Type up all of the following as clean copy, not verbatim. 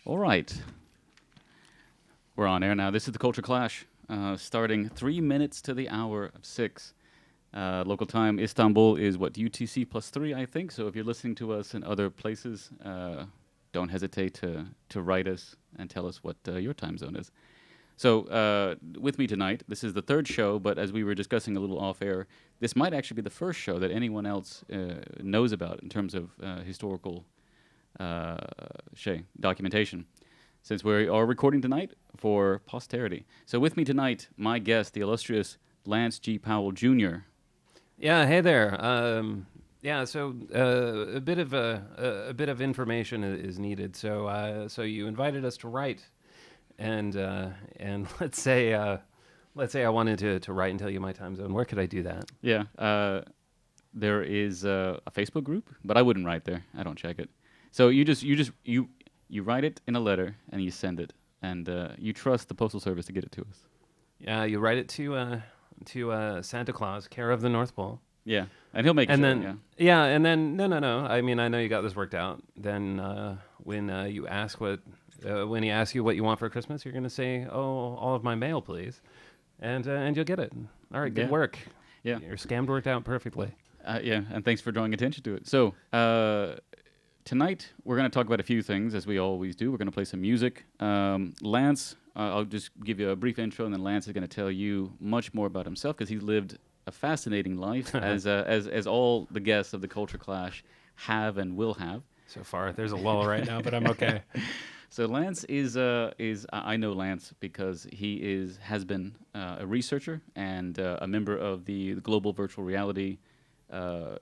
All right. We're on air now. This is the Culture Clash, starting 3 minutes to the hour of 6. Local time, Istanbul is what, UTC +3, I think. So if you're listening to us in other places, don't hesitate to write us and tell us what your time zone is. So with me tonight, this is the third show, but as we were discussing a little off air, this might actually be the first show that anyone else knows about in terms of historical documentation, since we are recording tonight for posterity. So with me tonight, my guest, the illustrious Lance G. Powell Jr. Yeah, hey there. So a bit of information is needed. So you invited us to write, and let's say I wanted to write and tell you my time zone. Where could I do that? Yeah, there is a Facebook group, but I wouldn't write there. I don't check it. So you write it in a letter and you send it, and you trust the postal service to get it to us. Yeah, you write it to Santa Claus, care of the North Pole. Yeah, and he'll make and sure. Then, yeah, and then no. I mean, I know you got this worked out. Then when you ask when he asks you what you want for Christmas, you're going to say, "Oh, all of my mail, please," and you'll get it. All right, good work. Yeah, your scam worked out perfectly. Yeah, and thanks for drawing attention to it. So tonight we're going to talk about a few things, as we always do. We're going to play some music. Lance, I'll just give you a brief intro, and then Lance is going to tell you much more about himself, because he's lived a fascinating life, as all the guests of the Culture Clash have and will have. So far, there's a lull right now, but I'm okay. So Lance is I know Lance because he has been a researcher and a member of the global virtual reality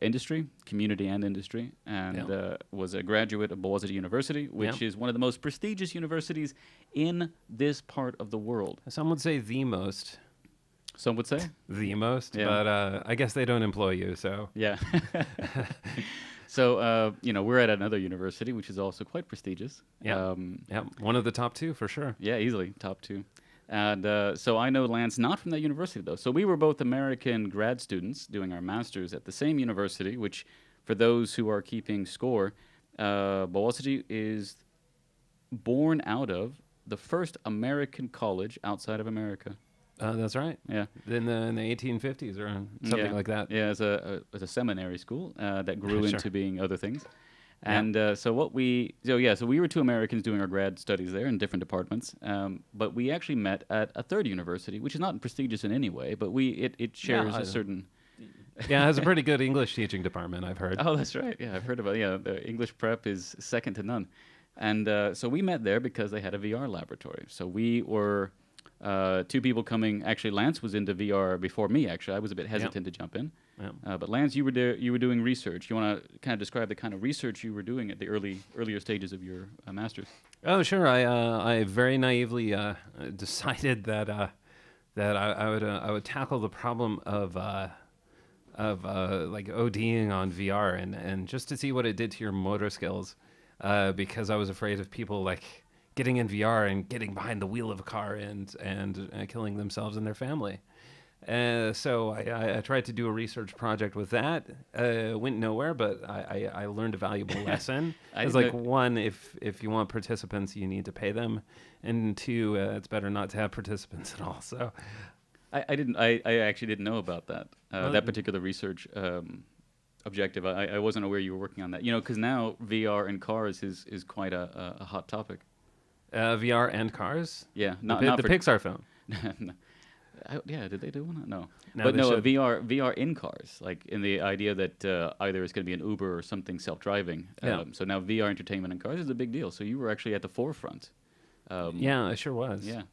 industry, community and industry, and was a graduate of Boğaziçi University, which is one of the most prestigious universities in this part of the world. Some would say the most. Some would say the most, but I guess they don't employ you, so yeah. So we're at another university, which is also quite prestigious. Yeah, one of the top two for sure. Yeah, easily top two. And so I know Lance not from that university, though. So we were both American grad students doing our masters at the same university, which, for those who are keeping score, Boğaziçi is born out of the first American college outside of America. That's right. Yeah, in the 1850s or something like that. Yeah, as a seminary school that grew into being other things. And so we were two Americans doing our grad studies there in different departments. But we actually met at a third university, which is not prestigious in any way, but it shares a certain. Yeah, it has a pretty good English teaching department, I've heard. Oh, that's right. Yeah, I've heard about it. Yeah, the English prep is second to none. And so we met there because they had a VR laboratory. So we were two people coming. Actually, Lance was into VR before me. Actually, I was a bit hesitant to jump in. Yeah. But Lance, you were doing research. You want to kind of describe the kind of research you were doing at the earlier stages of your master's? Oh, sure. I very naively decided that I would tackle the problem of like ODing on VR and just to see what it did to your motor skills, because I was afraid of people like getting in VR and getting behind the wheel of a car and killing themselves and their family. So I tried to do a research project with that. Went nowhere, but I learned a valuable lesson. It's like, one, if you want participants, you need to pay them, and two, it's better not to have participants at all. So I actually didn't know about that that particular research objective. I wasn't aware you were working on that. Because now VR in cars is quite a hot topic. VR and cars? Yeah, not the Pixar film. No. Did they do one? No. But VR in cars, like in the idea that either it's going to be an Uber or something self-driving. So now VR entertainment in cars is a big deal. So you were actually at the forefront. Yeah, I sure was. Yeah,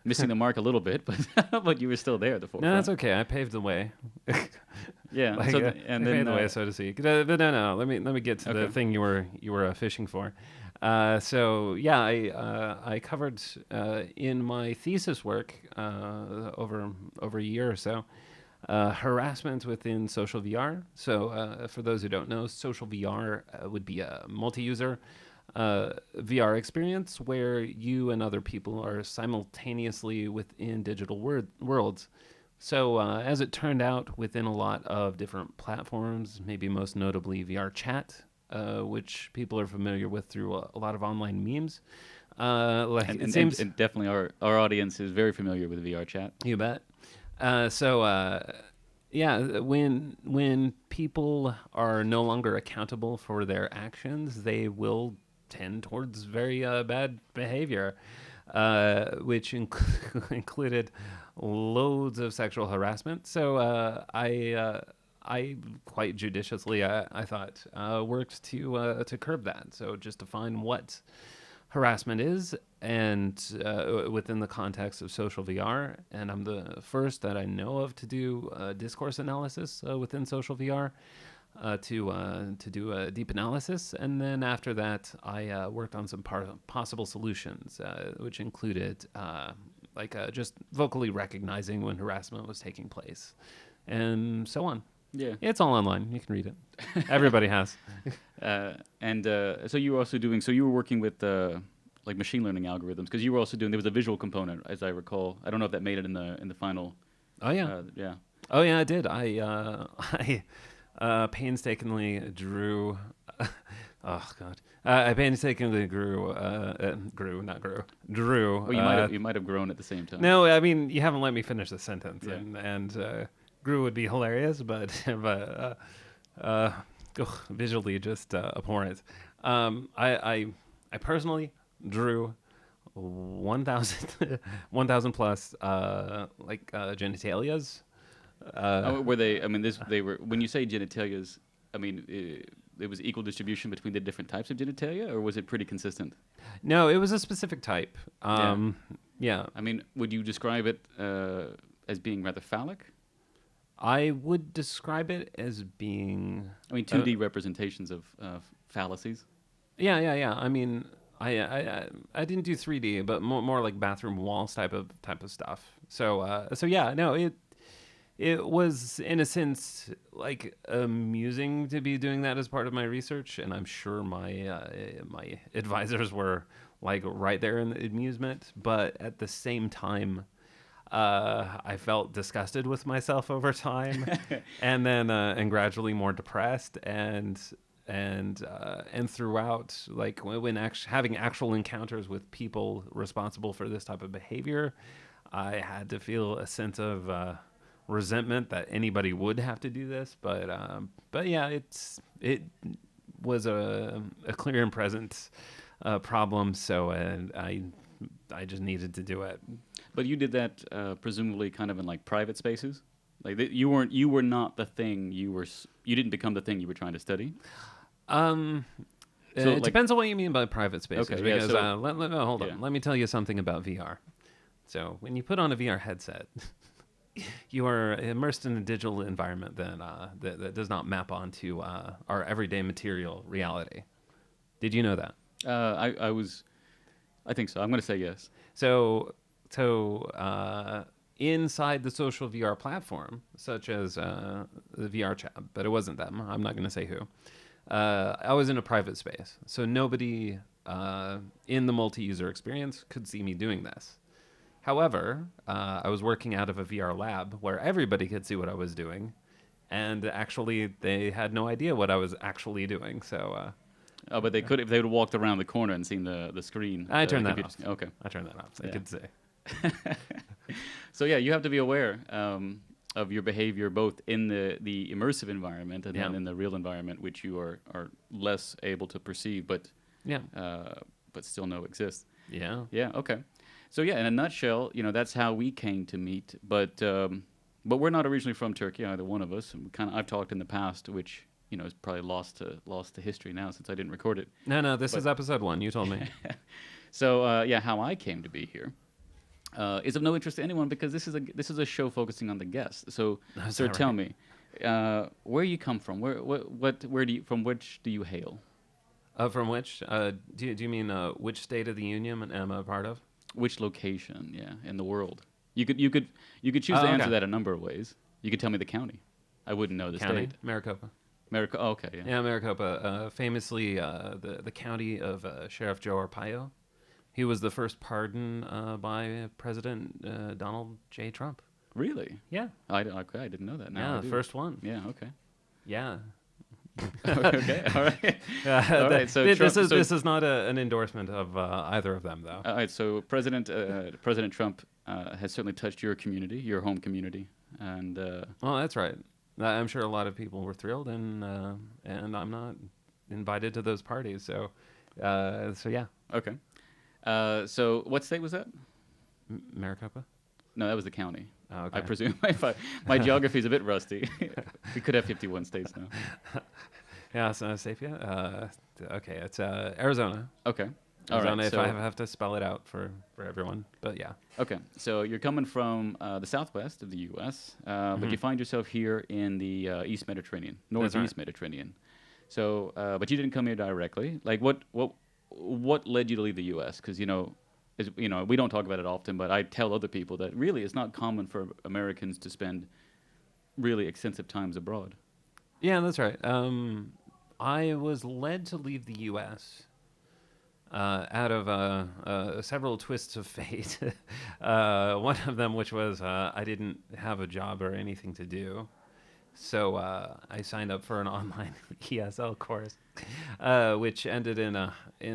missing the mark a little bit, but you were still there at the forefront. No, that's okay. I paved the way. Yeah, I paved the way, so to speak. But no. Let me get to the thing you were fishing for. I covered in my thesis work over a year or so harassment within social VR. So for those who don't know, social VR would be a multi-user VR experience where you and other people are simultaneously within digital worlds. So as it turned out, within a lot of different platforms, maybe most notably VR chat, which people are familiar with through a lot of online memes, Like And, it and, seems. and definitely our audience is very familiar with VR chat. You bet. Yeah, when people are no longer accountable for their actions, they will tend towards very bad behavior, which included loads of sexual harassment. So I quite judiciously, I thought, worked to curb that. So just define what harassment is, and within the context of social VR. And I'm the first that I know of to do discourse analysis within social VR, to do a deep analysis. And then after that, I worked on some possible solutions, which included just vocally recognizing when harassment was taking place, and so on. Yeah. It's all online. You can read it. Everybody has. So you were also doing. So you were working with like machine learning algorithms because you were also doing. There was a visual component, as I recall. I don't know if that made it in the final. Oh yeah. Yeah. Oh yeah, I did. I painstakingly drew. Oh god, I painstakingly drew. Drew. Well, you might have grown at the same time. No, I mean you haven't let me finish the sentence, Yeah. and grew would be hilarious, but visually just abhorrent. I personally drew 1,000 plus genitalias. Were they? I mean, they were. When you say genitalias, I mean, it was equal distribution between the different types of genitalia, or was it pretty consistent? No, it was a specific type. Yeah. I mean, would you describe it as being rather phallic? I would describe it as being. I mean, 2D representations of fallacies. Yeah. I mean, I didn't do 3D, but more like bathroom walls type of stuff. So yeah, no, it was in a sense like amusing to be doing that as part of my research, and I'm sure my advisors were like right there in the amusement, but at the same time, I felt disgusted with myself over time, and then and gradually more depressed, and throughout, like when having actual encounters with people responsible for this type of behavior, I had to feel a sense of resentment that anybody would have to do this. But yeah, it was a clear and present problem. So I just needed to do it. But you did that presumably kind of in like private spaces. Like you were not the thing you didn't become the thing you were trying to study. So it depends on what you mean by private spaces. Okay, because yeah, hold on. Let me tell you something about VR. So when you put on a VR headset, you are immersed in a digital environment that does not map onto our everyday material reality. Did you know that? I think so. I'm going to say yes. So inside the social VR platform, such as the VR chat, but it wasn't them. I'm not going to say who. I was in a private space, so nobody in the multi-user experience could see me doing this. However, I was working out of a VR lab where everybody could see what I was doing, and actually they had no idea what I was actually doing. So. But they could if they would have walked around the corner and seen the screen. I turned that off. Okay. I turned that off. So I could say. So yeah, you have to be aware of your behavior both in the immersive environment and then in the real environment, which you are less able to perceive, but still know exists. Yeah. Yeah. Okay. So yeah, in a nutshell, that's how we came to meet. But we're not originally from Turkey, either one of us. I've talked in the past, which is probably lost to history now since I didn't record it. No, this is episode 1. You told me. So how I came to be here is of no interest to anyone because this is a show focusing on the guest. So, sir, tell me, where you come from? From which do you hail? From which? Do you mean which state of the union am I a part of? Which location? Yeah, in the world. You could choose to answer that a number of ways. You could tell me the county. I wouldn't know the county? state. Maricopa. Oh, okay, yeah. Yeah, Maricopa. Famously, the county of Sheriff Joe Arpaio. He was the first pardon by President Donald J. Trump. Really? Yeah. I didn't know that. Now the first one. Yeah, okay. Yeah. Okay, all right, all right. So This is not an endorsement of either of them, though. all right. So President Trump has certainly touched your community, your home community, and Well, that's right. I'm sure a lot of people were thrilled, and I'm not invited to those parties. So yeah, okay. So what state was that? Maricopa. No, that was the county. Oh, I okay. presume. My geography is a bit rusty. We could have 51 states now. Yeah, so Sapia. Okay, it's Arizona. Okay. All right. Arizona, if So I have to spell it out for everyone. But yeah. okay. So you're coming from the southwest of the U.S., but you find yourself here in the East Mediterranean, Northeast Mediterranean. So, but you didn't come here directly. Like, what led you to leave the U.S.? Because we don't talk about it often, but I tell other people that really it's not common for Americans to spend really extensive times abroad. Yeah, that's right. I was led to leave the U.S. Out of several twists of fate. One of them, which was I didn't have a job or anything to do, so I signed up for an online ESL course, which ended in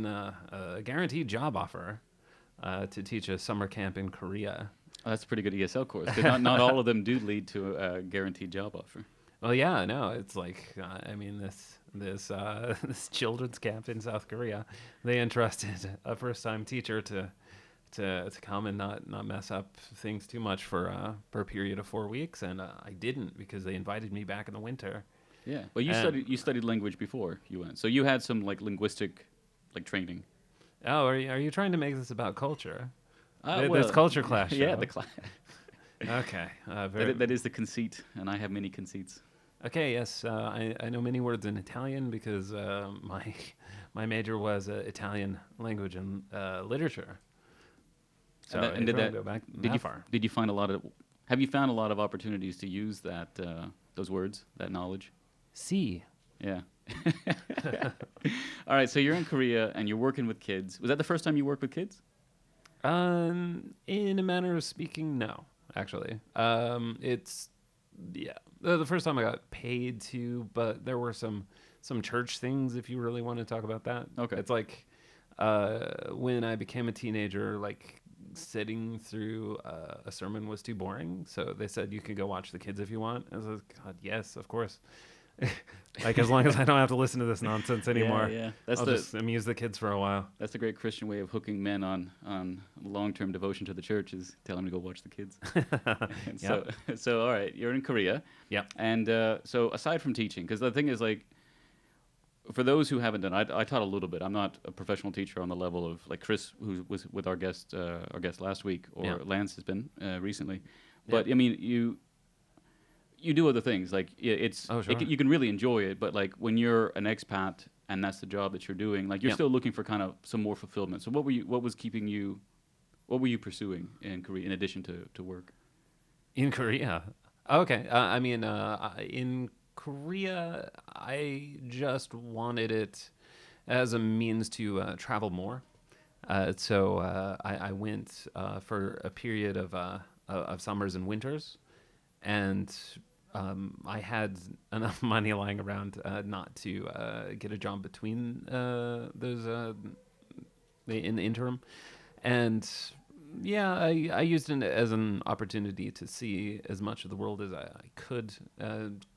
a guaranteed job offer to teach a summer camp in Korea. Oh, that's a pretty good ESL course. 'Cause not all of them do lead to a guaranteed job offer. Well, yeah, no, it's like I mean this this children's camp in South Korea, they entrusted a first-time teacher to come and not mess up things too much for a period of 4 weeks, and I didn't because they invited me back in the winter. Yeah. Well, And- you studied language before you went, so you had some like linguistic like training. Oh, are you trying to make this about culture? This Well, culture clash. Yeah, show. the class. Okay. Very, That is the conceit, and I have many conceits. Okay, yes, I know many words in Italian because my major was Italian language and literature. So And if you wanna go back did that you far. did you find a lot of have you found a lot of opportunities to use that those words, that knowledge? C. Yeah. All right, so you're in Korea and you're working with kids. Was that the first time you worked with kids? In a manner of speaking, no, actually. It's yeah, the first time I got paid to, but there were some church things if you really want to talk about that. Okay. It's like when I became a teenager, like sitting through a sermon was too boring, so they said you can go watch the kids if you want. I was like, God, yes, of course. Like as long as I don't have to listen to this nonsense anymore, Yeah. I'll just amuse the kids for a while. That's the great Christian way of hooking men on long-term devotion to the church is tell them to go watch the kids. And so all right, you're in Korea. Yep. And so aside from teaching, because the thing is like, for those who haven't done, I taught a little bit. I'm not a professional teacher on the level of like Chris, who was with our guest last week, or Yeah. Lance has been recently. But I mean, you do other things. Like it's Oh, sure. you can really enjoy it, but like when you're an expat and that's the job that you're doing, like you're Yeah. still looking for kind of some more fulfillment. So what were you pursuing in Korea in addition to work? In Korea. Okay. I mean, in Korea, I just wanted it as a means to travel more. So I went for a period of summers and winters, and I had enough money lying around not to get a job between those in the interim, and yeah, I used it as an opportunity to see as much of the world as I could,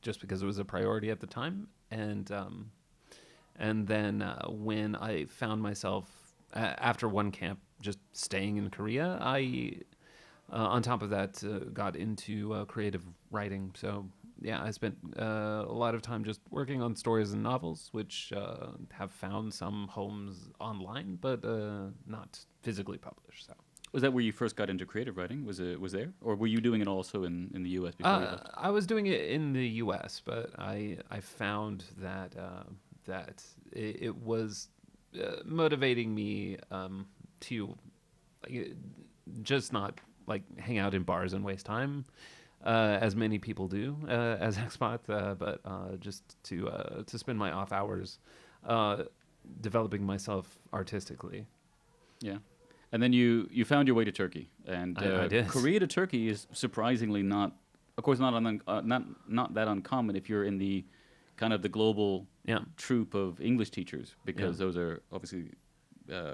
just because it was a priority at the time. And then when I found myself after one camp just staying in Korea, I on top of that got into creative writing. So yeah, I spent a lot of time just working on stories and novels, which have found some homes online, but not physically published. So. Was that where you first got into creative writing? Was there, or were you doing it also in the U.S. before you left? I was doing it in the U.S., but I found that it was motivating me to just not like hang out in bars and waste time, as many people do as expats, but just to spend my off hours developing myself artistically. Yeah. And then you found your way to Turkey, and I did. Korea to Turkey is surprisingly not, of course, not that uncommon if you're in the kind of the global Yeah. troop of English teachers, because those are obviously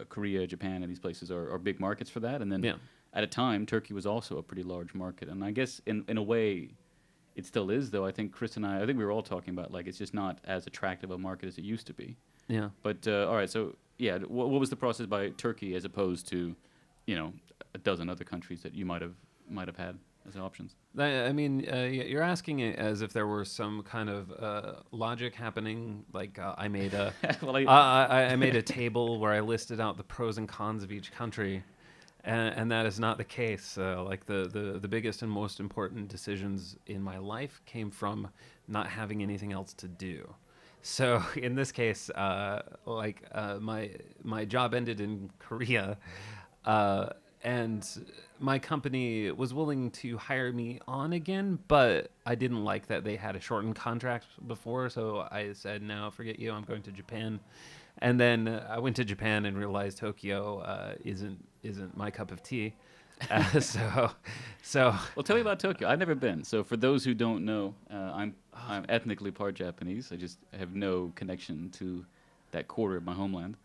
Korea, Japan, and these places are big markets for that. And then Yeah. at a time, Turkey was also a pretty large market. And I guess in a way, it still is, though. I think Chris and I think we were all talking about, like, it's just not as attractive a market as it used to be. Yeah. But all right, so yeah, what was the process by Turkey as opposed to, a dozen other countries that you might have had as options? I mean, you're asking it as if there were some kind of logic happening. Like I made a, Well, I made a table where I listed out the pros and cons of each country, and that is not the case. Like the biggest and most important decisions in my life came from not having anything else to do. So in this case, my job ended in Korea, and my company was willing to hire me on again, but I didn't like that they had a shortened contract before, so I said, no, forget you, I'm going to Japan. And then I went to Japan and realized Tokyo isn't my cup of tea. So Well, tell me about Tokyo. I've never been. So for those who don't know, I'm ethnically part Japanese. I just have no connection to that quarter of my homeland.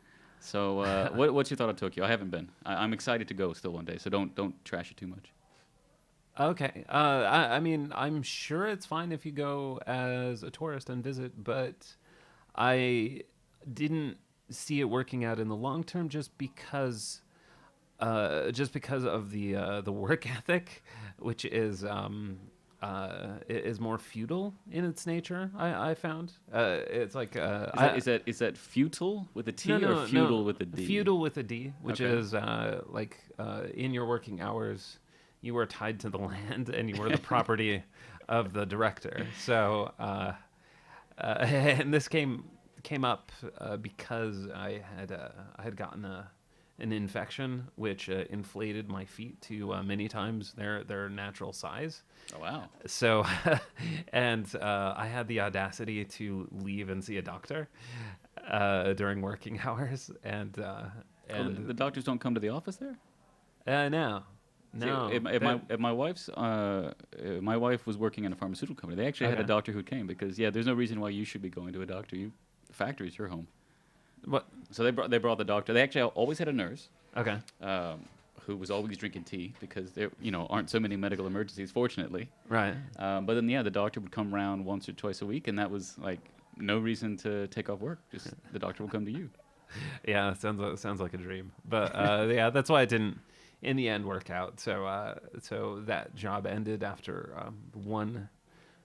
So what's your thought of Tokyo? I haven't been. I'm excited to go still one day. So don't trash it too much. Okay. I mean, I'm sure it's fine if you go as a tourist and visit, but I didn't see it working out in the long term just because of the work ethic, which is more feudal in its nature. I found it's like Is that futile with a T or feudal with a D? Feudal with a D, which Okay. is in your working hours, you were tied to the land and you were the property of the director. So and this came up because I had gotten an infection which inflated my feet to many times their natural size. Oh wow! So, and I had the audacity to leave and see a doctor during working hours, and The doctors don't come to the office there. no. If my wife was working in a pharmaceutical company, they actually had a Okay. doctor who came because there's no reason why you should be going to a doctor. The factory's your home. What? So they brought the doctor. They actually always had a nurse Okay. who was always drinking tea because there aren't so many medical emergencies, fortunately. Right. But then the doctor would come around once or twice a week, and that was like no reason to take off work. Just the doctor will come to you. Yeah, sounds like a dream. But yeah, that's why it didn't in the end work out. So that job ended after one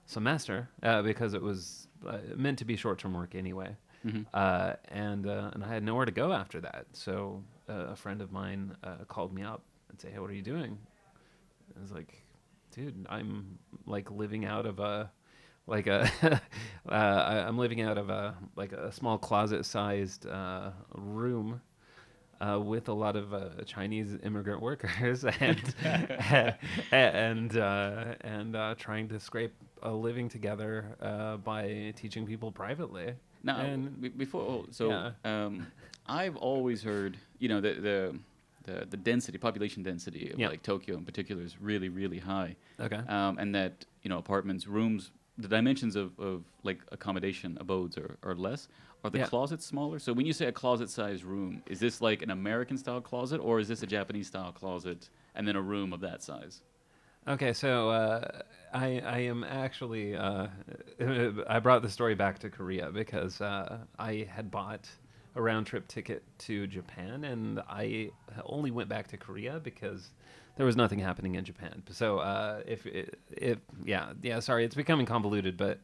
semester because it was meant to be short-term work anyway. Mhm. And I had nowhere to go after that. So a friend of mine called me up and said, "Hey, what are you doing?" I was like, "Dude, I'm like living out of a I'm living out of a small closet-sized room." With a lot of Chinese immigrant workers and trying to scrape a living together by teaching people privately. Now, And I've always heard, the density, population density of like Tokyo in particular is really, really high. Okay. And that, apartments, rooms, the dimensions of like accommodation, abodes are less. Are the closets smaller? So when you say a closet-sized room, is this like an American-style closet, or is this a Japanese-style closet and then a room of that size? Okay, so I am actually I brought the story back to Korea because I had bought a round trip ticket to Japan, and I only went back to Korea because there was nothing happening in Japan. So sorry, it's becoming convoluted, but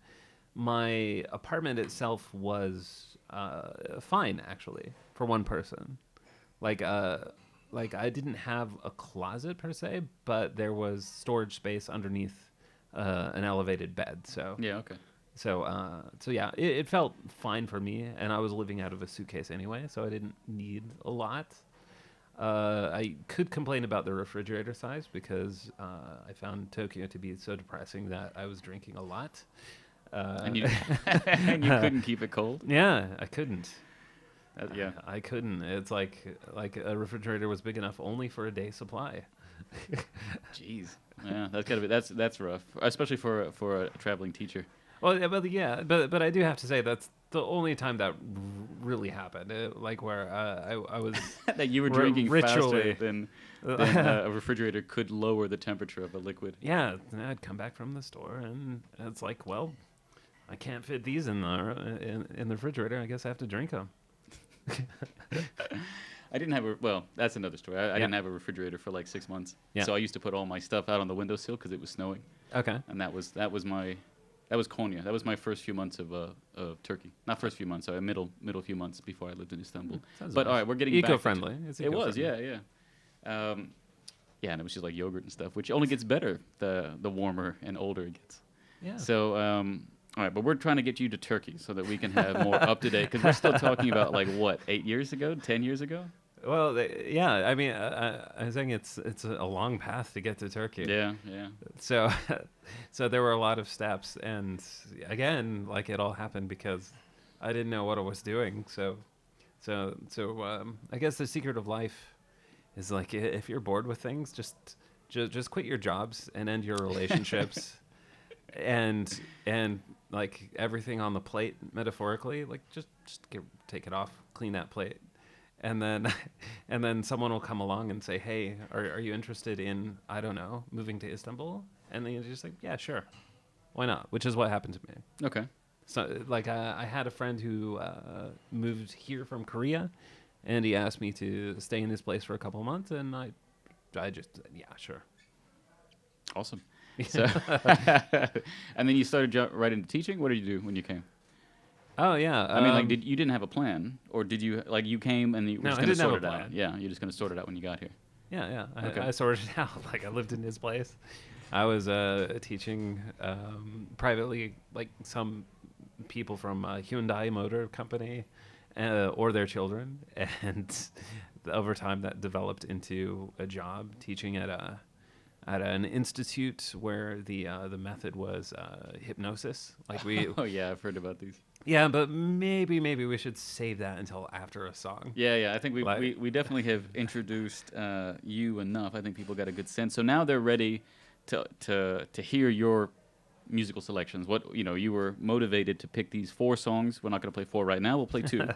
my apartment itself was fine actually for one person. Like I didn't have a closet per se, but there was storage space underneath an elevated bed. So Yeah, okay. so yeah, it felt fine for me, and I was living out of a suitcase anyway, so I didn't need a lot. I could complain about the refrigerator size because I found Tokyo to be so depressing that I was drinking a lot. And you and you couldn't keep it cold? Yeah, I couldn't. Yeah. I couldn't. It's like a refrigerator was big enough only for a day supply. Jeez. Yeah, that's rough, especially for a traveling teacher. Well, yeah, but I do have to say that's the only time that really happened. Like where I was That you were drinking faster ritually. than a refrigerator could lower the temperature of a liquid. Yeah, I'd come back from the store, and it's like, well, I can't fit these in the refrigerator. I guess I have to drink them. I didn't have a well. That's another story. I Yeah. didn't have a refrigerator for like 6 months. Yeah. So I used to put all my stuff out on the windowsill because it was snowing, Okay. and that was Konya. That was my first few months of Turkey. Not first few months. Sorry, middle few months before I lived in Istanbul. Sounds But nice. all right, we're getting back into- Eco-friendly. It's It was, eco-friendly. yeah. Yeah, and it was just like yogurt and stuff, which only gets better the warmer and older it gets. Yeah. So, all right, but we're trying to get you to Turkey so that we can have more up to date because we're still talking about like what 8 years ago, 10 years ago. Well, yeah. I mean, I think it's a long path to get to Turkey. Yeah, yeah. So, so there were a lot of steps, and again, like it all happened because I didn't know what I was doing. So, I guess the secret of life is like if you're bored with things, just quit your jobs and end your relationships, and like everything on the plate, metaphorically, like just take it off, clean that plate. And then, and then someone will come along and say, "Hey, are you interested in, I don't know, moving to Istanbul?" And then you're just like, "Yeah, sure, why not?" Which is what happened to me. Okay. So, like, I had a friend who moved here from Korea, and he asked me to stay in his place for a couple of months, and I just said, "Yeah, sure." Awesome. So, and then you started right into teaching. What did you do when you came? Oh yeah. I mean, like, you didn't have a plan, or did you? Like, you came and you were No, just I going to didn't have sort a it out. plan. Yeah, you're just going to sort it out when you got here. Yeah. Okay. I sorted it out. Like I lived in his place. I was teaching privately, like some people from Hyundai Motor Company or their children, and over time that developed into a job teaching at an institute where the method was hypnosis. Like we, Oh yeah, I've heard about these. yeah, but maybe we should save that until after a song. Yeah. I think Like- we definitely have introduced you enough. I think people got a good sense. So now they're ready to hear your musical selections. What you were motivated to pick these 4 songs. We're not going to play 4 right now. We'll play 2.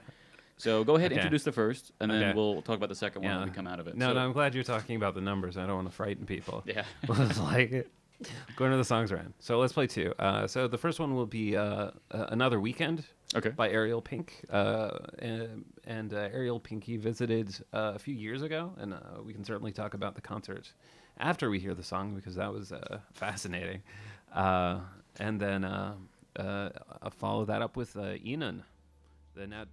So go ahead, Okay. introduce the first, and then Okay. we'll talk about the second one Yeah. when we come out of it. No, So- no, I'm glad you're talking about the numbers. I don't want to frighten people. Yeah. It's like going to the songs around. So let's play 2. So the first one will be Another Weekend Okay. by Ariel Pink. And Ariel Pinky visited a few years ago, and we can certainly talk about the concert after we hear the song because that was fascinating. And then I'll follow that up with Enon. The now.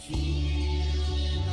Feel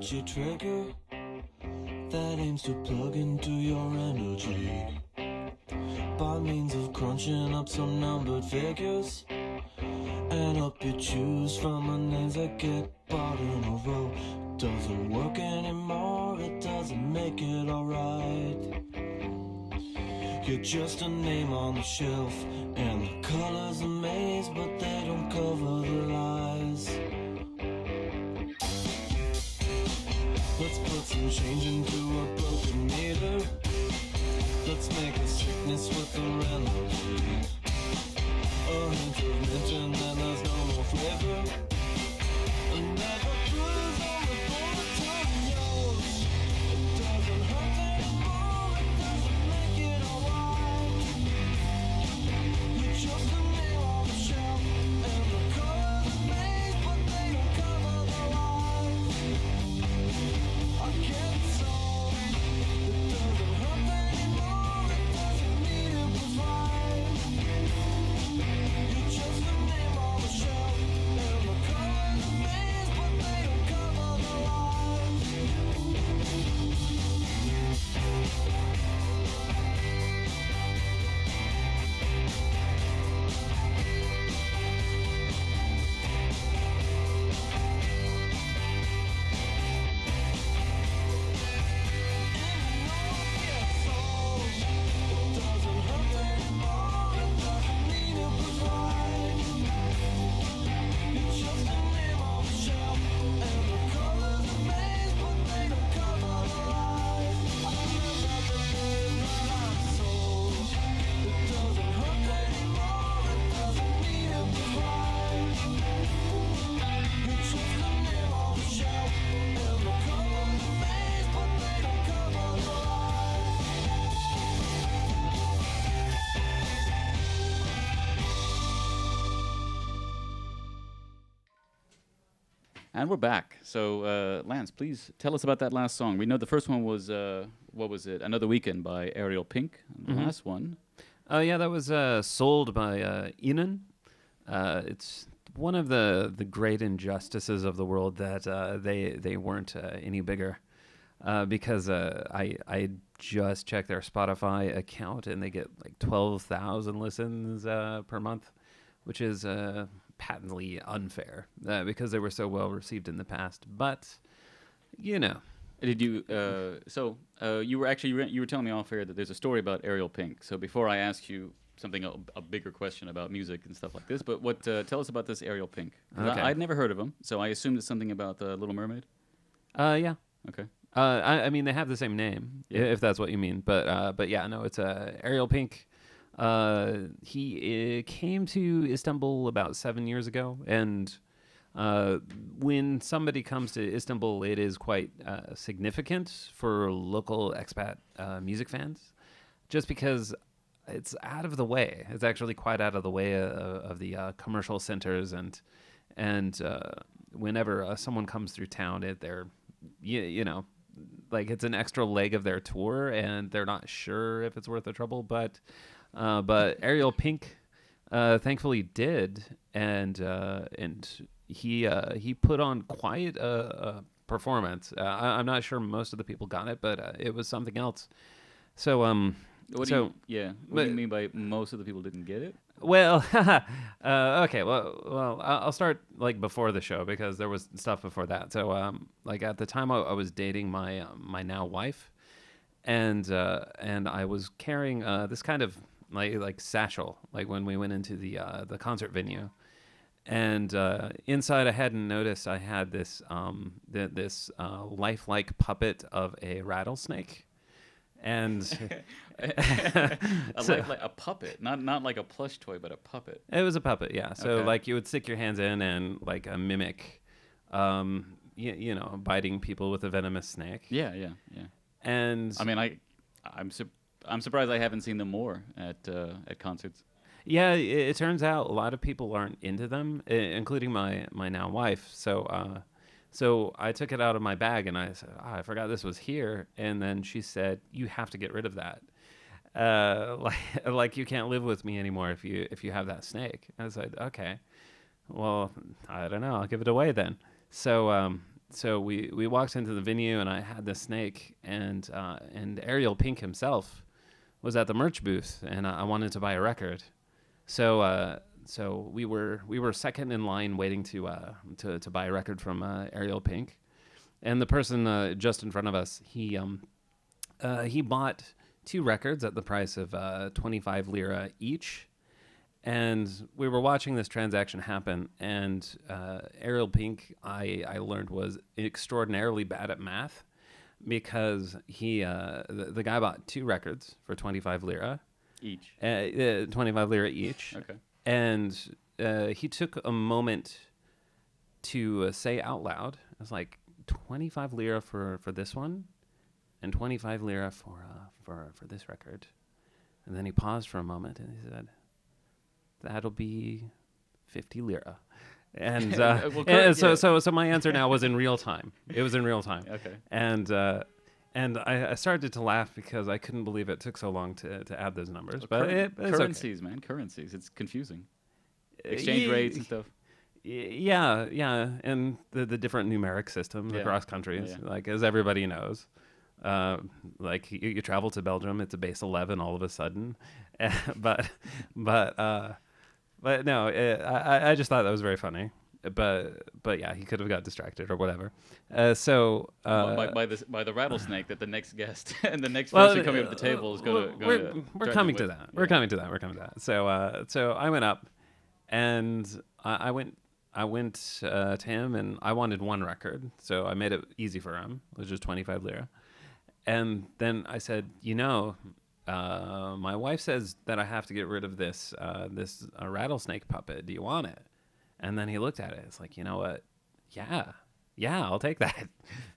sketchy trigger that aims to plug into your energy by means of crunching up some numbered figures. And up you choose from the names that get bought in a row. Doesn't work anymore, it doesn't make it alright. You're just a name on the shelf, and the colors a maze, but they don't cover the lies. Let's put some change into a broken meter. Let's make a sickness with a remedy. A hint of mint and then there's no more flavor. Another bruise on the bulletin yours. It doesn't hurt anymore, it doesn't make it alright. You're just a name on the shelf, and the colors are maze, but they don't cover the lies. I can't solve. It doesn't hurt anymore, it doesn't mean it was right. You're just a name on the shelf, and the colors are maze, but they don't cover the lies. And we're back. So, Lance, please tell us about that last song. We know the first one was, what was it? Another Weekend by Ariel Pink. And the last one. Yeah, that was sold by Enon. It's one of the great injustices of the world that they weren't any bigger. Because I just checked their Spotify account and they get like 12,000 listens per month, which is patently unfair because they were so well received in the past. But you know, Did you? You were actually you were telling me off air that there's a story about Ariel Pink. So before I ask you something a bigger question about music and stuff like this, but what tell us about this Ariel Pink? 'Cause Okay. I'd never heard of him, so I assumed it's something about the Little Mermaid. Yeah. Okay. I mean, they have the same name, if that's what you mean. But yeah, no, it's Ariel Pink. He came to Istanbul about 7 years ago, and when somebody comes to Istanbul, it is quite significant for local expat music fans, just because it's out of the way. It's actually quite out of the way of the commercial centers, and whenever someone comes through town, they're you know, like it's an extra leg of their tour, and they're not sure if it's worth the trouble. But Ariel Pink, thankfully, did, and he put on quite a performance. I'm not sure most of the people got it, but it was something else. So What do you mean by most of the people didn't get it? Well, okay. Well, I'll start like before the show because there was stuff before that. So, like at the time I was dating my my now wife, and I was carrying this kind of like satchel, like when we went into the concert venue, and inside I hadn't noticed I had this this lifelike puppet of a rattlesnake. And Like a puppet, not like a plush toy, but a puppet. it was a puppet, yeah. So Okay. like you would stick your hands in and like mimic, you know, biting people with a venomous snake. Yeah. And I mean, I'm surprised I haven't seen them more at concerts. yeah, it turns out a lot of people aren't into them, including my now wife. So I took it out of my bag and I said, I forgot this was here. And then she said, you have to get rid of that. Like you can't live with me anymore if you have that snake. I said, okay, well, I don't know. I'll give it away then. so we walked into the venue, and I had the snake, and Ariel Pink himself was at the merch booth, and I wanted to buy a record. So we were second in line waiting to buy a record from Ariel Pink, and the person just in front of us, he bought 2 records at the price of 25 lira each, and we were watching this transaction happen. And Ariel Pink, I learned, was extraordinarily bad at math, because the guy bought 2 records for 25 lira Each. 25 lira each. Okay. And he took a moment to say out loud, I was like, 25 lira for this one, and 25 lira for this record. And then he paused for a moment, and he said, that'll be 50 lira. And so my answer now was in real time. It was in real time. Okay. And I started to laugh because I couldn't believe it took so long to add those numbers. But it's currencies, man, currencies. It's confusing. Exchange rates and stuff. Yeah, and the different numeric systems across countries, like, as everybody knows. Like you travel to Belgium, it's a base 11 all of a sudden, but no, I just thought that was very funny. But yeah, he could have got distracted or whatever. By the rattlesnake that the next guest and the next person coming up to the table is going to. We're coming to that. We're coming to that. So I went up, and I went to him, and I wanted 1 record, so I made it easy for him. It was just 25 lira, and then I said, my wife says that I have to get rid of this rattlesnake puppet. Do you want it? And then he looked at it. It's like, you know what? Yeah, I'll take that.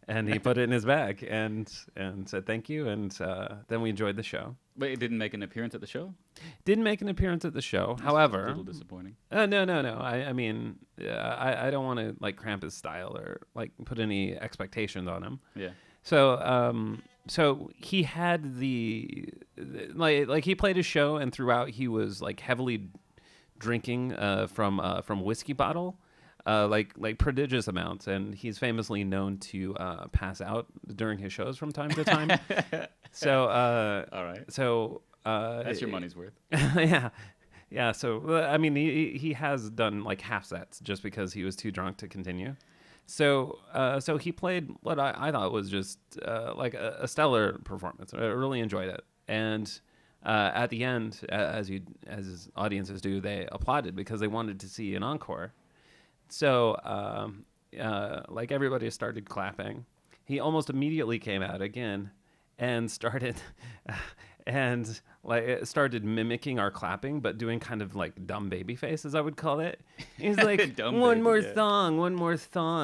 And he put it in his bag and said thank you. And then we enjoyed the show. But it didn't make an appearance at the show? Didn't make an appearance at the show. However, a little disappointing. No. I mean, I don't want to like cramp his style or like put any expectations on him. Yeah. So he had like he played his show, and throughout he was like heavily drinking from whiskey bottle, like prodigious amounts, and he's famously known to pass out during his shows from time to time. So all right. So that's your money's worth. Yeah. So I mean, he has done like half sets just because he was too drunk to continue. So he played what I thought was just like a stellar performance. I really enjoyed it, and at the end, as audiences do, they applauded because they wanted to see an encore. So like everybody started clapping. He almost immediately came out again and started started mimicking our clapping, but doing kind of like dumb baby face, as I would call it. He's like, one more song,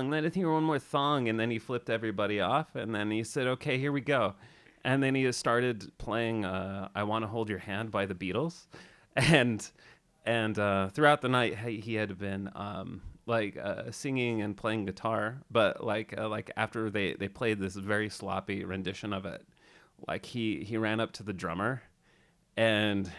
let us hear one more song. And then he flipped everybody off, and then he said, okay, here we go. And then he started playing I Want to Hold Your Hand by the Beatles. And throughout the night, he had been singing and playing guitar, but like after they played this very sloppy rendition of it, like he ran up to the drummer and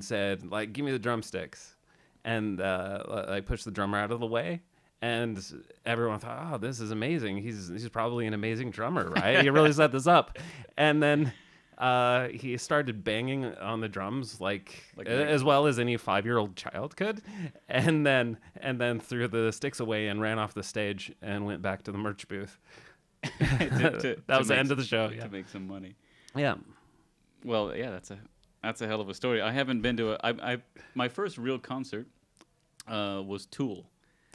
said, like, give me the drumsticks, and like pushed the drummer out of the way. And everyone thought, oh, this is amazing. He's probably an amazing drummer, right? He really set this up. And then he started banging on the drums like as well as any 5-year-old child could. And then threw the sticks away and ran off the stage and went back to the merch booth. That was the end of the show. To make some money. Yeah. Well, yeah, that's a hell of a story. I haven't been to my first real concert was Tool.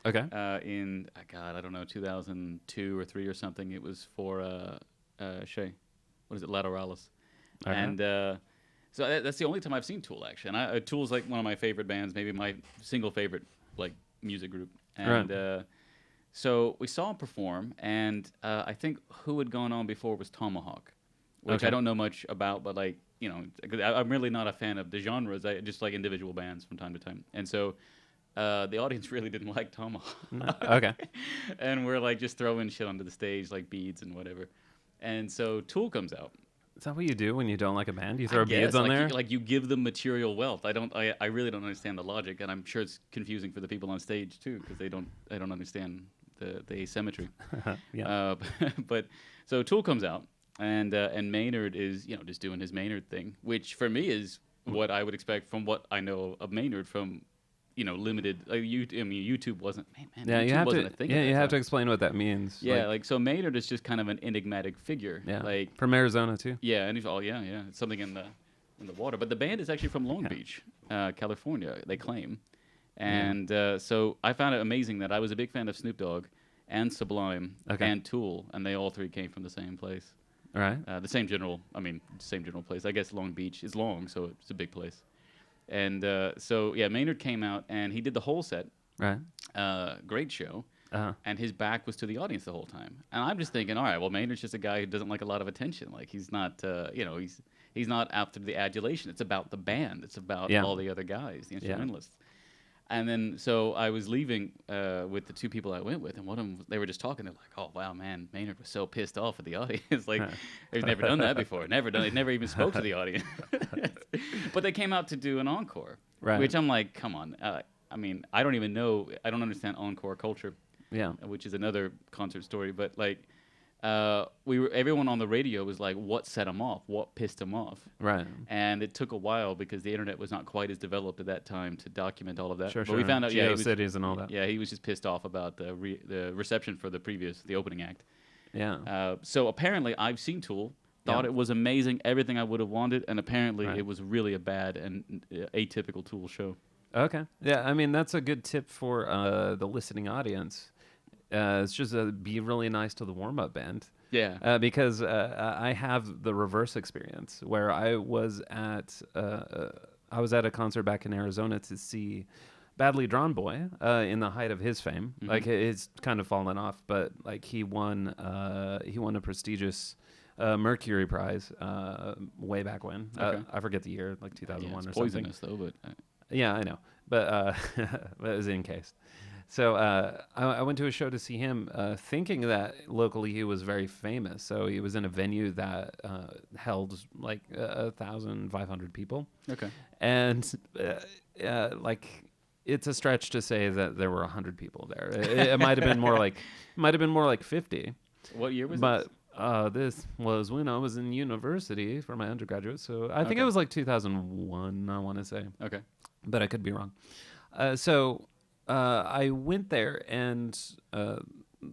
Okay. In I don't know, 2002 or 3 or something. It was for Shay. What is it, Lateralis? Okay. And so that's the only time I've seen Tool, actually. And Tool's like one of my favorite bands, maybe my single favorite like music group. And right. So we saw him perform, and I think who had gone on before was Tomahawk, which I don't know much about, but like, you know, I'm really not a fan of the genres. I just like individual bands from time to time. And so the audience really didn't like Tomahawk. Okay. And we're like just throwing shit onto the stage, like beads and whatever. And so Tool comes out. Is that what you do when you don't like a band? You throw beads on there? You give them material wealth. I really don't understand the logic, and I'm sure it's confusing for the people on stage too, because I don't understand the asymmetry. Yeah. But so Tool comes out, and Maynard is just doing his Maynard thing, which for me is what I would expect from what I know of Maynard from limited. YouTube wasn't Yeah, you YouTube have wasn't to. a thing. Yeah, at that you have to time. explain what that means. Yeah, like so Maynard is just kind of an enigmatic figure. yeah, Like from Arizona too. yeah, and he's yeah, it's something in the water. But the band is actually from Long Beach, California. They claim, and so I found it amazing that I was a big fan of Snoop Dogg and Sublime and Tool, and they all three came from the same place. All right. The same general place. I guess Long Beach is long, so it's a big place. And so yeah, Maynard came out and he did the whole set. Right. Great show. Uh-huh. And his back was to the audience the whole time. And I'm just thinking, all right, well, Maynard's just a guy who doesn't like a lot of attention. Like he's not, he's not after the adulation. It's about the band. It's about all the other guys, the instrumentalists. And then so I was leaving with the two people I went with, and one of them, they were just talking. They're like, "Oh wow, man, Maynard was so pissed off at the audience. Like he's never done that before. They never even spoke to the audience." But they came out to do an encore, which I'm like, "Come on." I mean, I don't even know. I don't understand encore culture. Yeah. Which is another concert story. But like, everyone on the radio was like, what set him off? What pissed him off? Right. And it took a while because the internet was not quite as developed at that time to document all of that. Sure, but we found out, GeoCities and all that. Yeah, he was just pissed off about the reception for the opening act. Yeah. So apparently, I've seen Tool. Thought it was amazing, everything I would have wanted, and apparently it was really a bad and atypical Tool show. Okay. Yeah, I mean, that's a good tip for the listening audience. It's just be really nice to the warm-up band. Yeah. Because I have the reverse experience where I was at a concert back in Arizona to see Badly Drawn Boy in the height of his fame. Mm-hmm. Like it's kind of fallen off, but like he won a prestigious Mercury Prize way back when. Okay. I forget the year, like 2001 or poisonous something. though, but Yeah, I know, but but it was encased. So I went to a show to see him, thinking that locally he was very famous. So he was in a venue that held like 1,500 people. okay. And like it's a stretch to say that there were 100 people there. It might have been more like 50. What year was But this? this was when I was in university for my undergraduate. So I think it was like 2001, I want to say. Okay. But I could be wrong. So I went there, and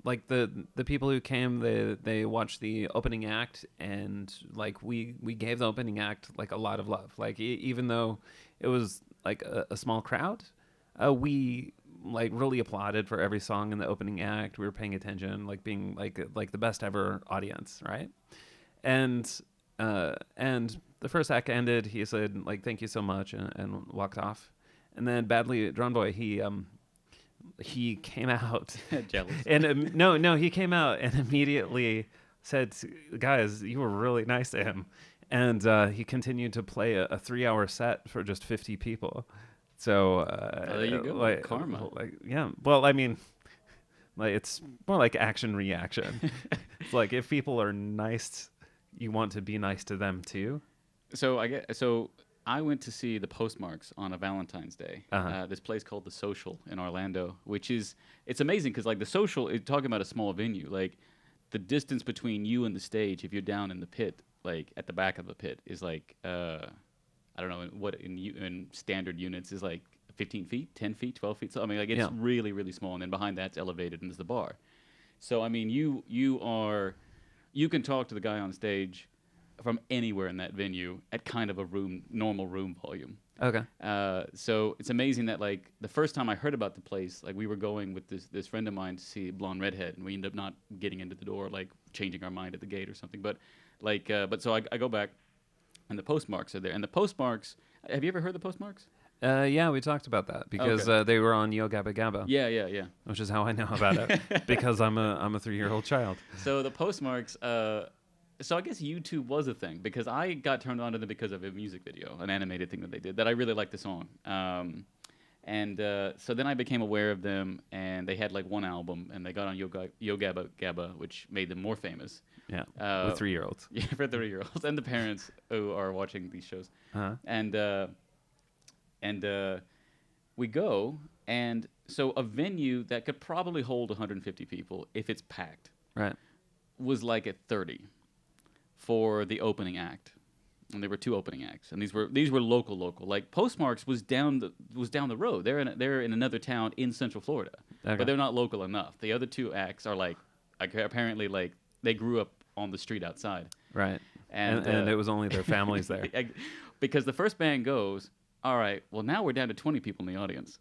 like the people who came, they watched the opening act, and like we gave the opening act like a lot of love. Like even though it was like a small crowd, we like really applauded for every song in the opening act. We were paying attention, like being like the best ever audience, right? And the first act ended. He said like thank you so much, and walked off. And then Badly Drawn Boy, he came out. Jealous. And no, he came out and immediately said, guys, you were really nice to him. And he continued to play a 3-hour set for just 50 people. So there you go, like, karma. Like, yeah. Well, I mean, like it's more like action reaction. It's like if people are nice, you want to be nice to them too. So I went to see the Postmarks on a Valentine's Day. This place called The Social in Orlando, it's amazing because like The Social, talking about a small venue, like the distance between you and the stage, if you're down in the pit, like at the back of the pit, is like I don't know what in standard units is like 15 feet, 10 feet, 12 feet. So I mean, like it's really really small, and then behind that's elevated and there's the bar. So I mean, you can talk to the guy on stage from anywhere in that venue at kind of a normal room volume. Okay. So it's amazing that like the first time I heard about the place, like we were going with this friend of mine to see Blonde Redhead, and we ended up not getting into the door, like changing our mind at the gate or something. But like, so I go back, and the Postmarks are there. And the Postmarks, have you ever heard the Postmarks? Yeah, we talked about that because they were on Yo Gabba Gabba. Yeah. Which is how I know about it because I'm a 3-year-old child. So the Postmarks. So I guess YouTube was a thing because I got turned on to them because of a music video, an animated thing that they did that I really liked the song. So then I became aware of them, and they had like one album, and they got on Yo Gabba Gabba, which made them more famous. Yeah, with 3-year-olds. Yeah, for 3-year-olds and the parents who are watching these shows. Uh-huh. And we go, and so a venue that could probably hold 150 people if it's packed Right. was like at 30 for the opening act. And there were two opening acts, and these were local. Like Postmarks was down the road. They're in another town in Central Florida, Okay. but they're not local enough. The other two acts are like apparently like they grew up on the street outside. Right. And, And it was only their families there. Because the first band goes, all right, well now we're down to 20 people in the audience,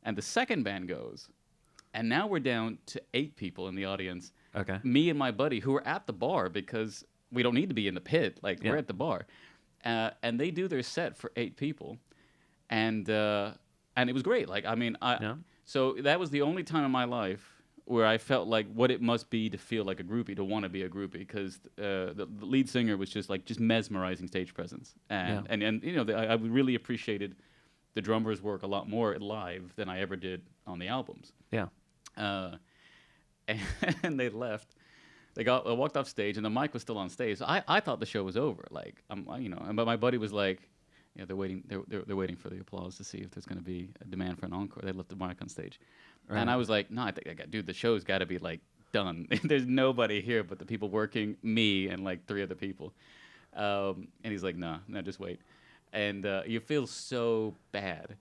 and the second band goes, and now we're down to 8 people in the audience. Okay. Me and my buddy who were at the bar because we don't need to be in the pit. Like Yeah. we're at the bar, and they do their set for 8 people, and it was great. Like I mean, Yeah. so that was the only time in my life where I felt like what it must be to feel like a groupie, to want to be a groupie, because the lead singer was just mesmerizing stage presence, and Yeah. and you know I really appreciated the drummer's work a lot more live than I ever did on the albums. Yeah. And they left. They walked off stage, and the mic was still on stage. So I thought the show was over. Like but my buddy was like, yeah, they're waiting. They're waiting for the applause to see if there's going to be a demand for an encore. They left the mic on stage, Right. and I was like, no, I think dude, the show's got to be like done. There's nobody here but the people working, me, and like 3 other people. And he's like, no, just wait. And you feel so bad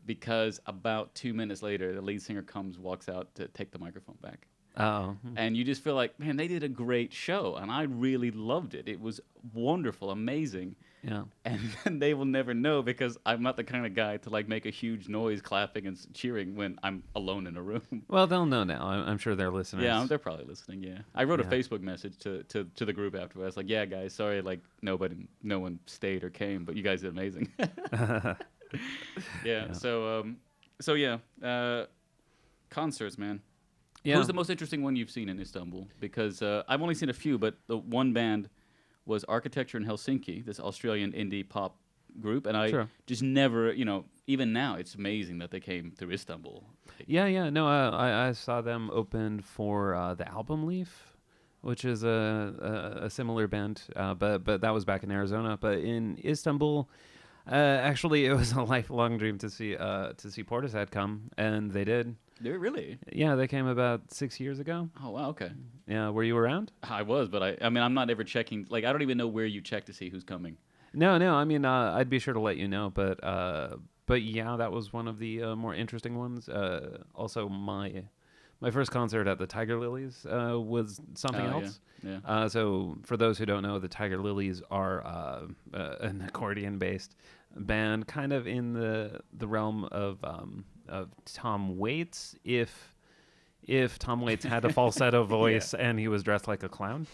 because about 2 minutes later, the lead singer walks out to take the microphone back. Oh. And you just feel like, man, they did a great show, and I really loved it. It was wonderful, amazing. Yeah. And then they will never know because I'm not the kind of guy to like make a huge noise clapping and cheering when I'm alone in a room. Well, they'll know now. I'm sure they're listeners. Yeah, they're probably listening. Yeah, I wrote a Yeah. Facebook message to the group afterwards. I was like, yeah, guys, sorry, like no one stayed or came, but you guys did amazing. Yeah. So yeah, concerts, man. Yeah. Who's the most interesting one you've seen in Istanbul? Because I've only seen a few, but the one band was Architecture in Helsinki, this Australian indie pop group, and I Sure. just never, even now, it's amazing that they came through Istanbul. Yeah. No, I saw them open for the Album Leaf, which is a similar band, but that was back in Arizona. But in Istanbul, actually, it was a lifelong dream to see Portishead come, and they did. Did it really? Yeah, they came about 6 years ago. Oh wow, okay. Yeah, were you around? I was, but I mean, I'm not ever checking. Like, I don't even know where you check to see who's coming. No. I mean, I'd be sure to let you know, but yeah, that was one of the more interesting ones. Also, my first concert at the Tiger Lilies was something Oh, else. Yeah. So, for those who don't know, the Tiger Lilies are an accordion-based band, kind of in the realm of Tom Waits, if Tom Waits had a falsetto voice and he was dressed like a clown.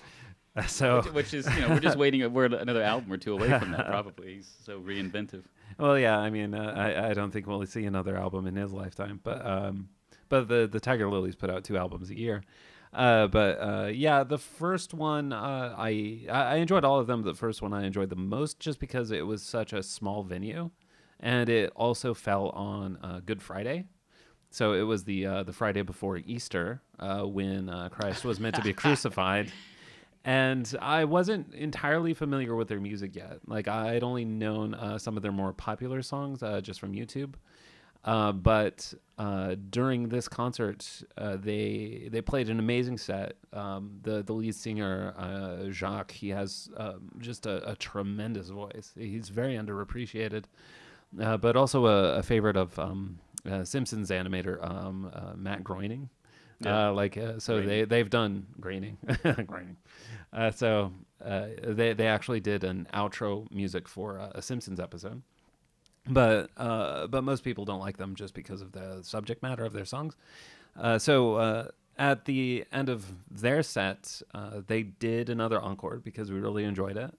So, Which is, we're just waiting. We're another album or two away from that. Probably. He's so reinventive. well, yeah, I mean, I don't think we'll see another album in his lifetime, but the Tiger Lilies put out 2 albums a year. Yeah, the first one, I enjoyed all of them. The first one I enjoyed the most just because it was such a small venue, and it also fell on Good Friday. So it was the Friday before Easter, when Christ was meant to be crucified. And I wasn't entirely familiar with their music yet. Like, I'd only known some of their more popular songs just from YouTube. But during this concert, they played an amazing set. The lead singer, Jacques, he has just a tremendous voice. He's very underappreciated, but also a favorite of Simpsons animator Matt Groening. Yeah. So Groening. they've done Groening. Groening. So they actually did an outro music for a Simpsons episode. But most people don't like them just because of the subject matter of their songs. So at the end of their set, they did another encore because we really enjoyed it.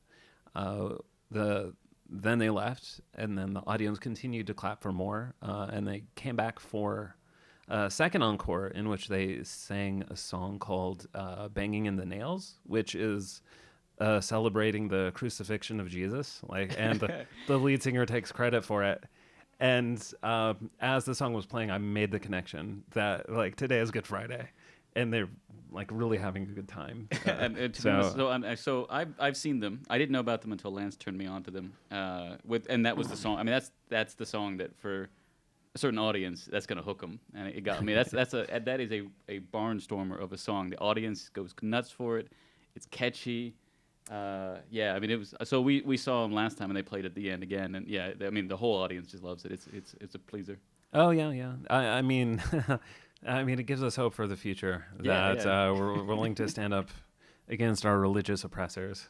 Then they left, and then the audience continued to clap for more, and they came back for a second encore in which they sang a song called "Banging in the Nails," which is celebrating the crucifixion of Jesus. And the lead singer takes credit for it. And as the song was playing, I made the connection that today is Good Friday, and they're really having a good time. And to be honest, so I've seen them. I didn't know about them until Lance turned me on to them. And that was the song. I mean, that's the song that for a certain audience that's gonna hook them, and it got me. That is a barnstormer of a song. The audience goes nuts for it. It's catchy. Yeah, I mean it was. So we saw them last time, and they played at the end again, and yeah, I mean the whole audience just loves it. It's a pleaser. Oh yeah, yeah. I mean, I mean, it gives us hope for the future Yeah, that yeah. we're willing to stand up against our religious oppressors.